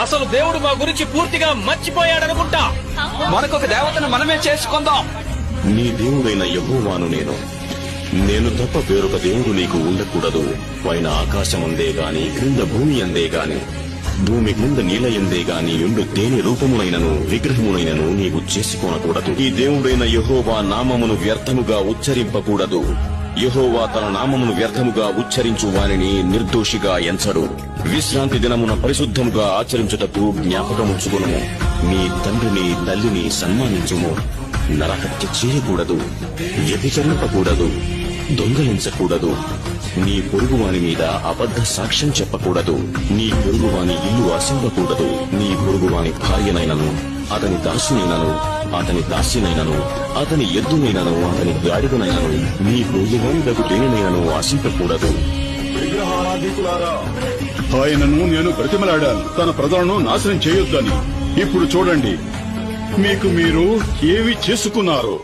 అసలు దేవుడు మా గురించి పూర్తిగా మర్చిపోయాడనుకుంటా. మనకొక దేవతను మనమే చేసుకుందాం. నీ దేవుడైన యెహోవాను నేను తప్ప వేరొక దేవుడు నీకు ఉండకూడదు. పైన ఆకాశముందే గాని క్రింద భూమి అందే గాని భూమి క్రింద నీల ఎందే గాని ఎండు దేని రూపమునైనను విగ్రహమునైనను నీవు చేసుకోనకూడదు. ఈ దేవుడైన యెహోవా నామమును వ్యర్థముగా ఉచ్చరింపకూడదు. యెహోవా తన నామమును వ్యర్థముగా ఉచ్చరించు వానిని నిర్దోషిగా ఎంచడు. విశ్రాంతి దినమున పరిశుద్ధముగా ఆచరించుటకు జ్ఞాపకముంచుకును. నీ తండ్రిని తల్లిని సన్మానించుము. నరహత్య చేయకూడదు, వ్యభిచరింపకూడదు, దొంగలించకూడదు, నీ పొరుగువాని మీద అబద్ధ సాక్ష్యం చెప్పకూడదు, నీ పొరుగువాని ఇల్లు ఆశింపకూడదు, నీ పొరుగువాని భార్యనైనను అతని దాసునైనను అతని దాస్యనైనను అతని ఎద్దునైనను అతని గాడిదనైనను నీ పొరుగువాని దగ్గు దేనినైనను ఆశింపకూడదు. విగ్రహారాధికులారా, ఆయనను నేను బ్రతిమలాడాను తన ప్రజలను నాశనం చేయొద్దని. ఇప్పుడు చూడండి, మీకు మీరు ఏవి చేసుకున్నారు.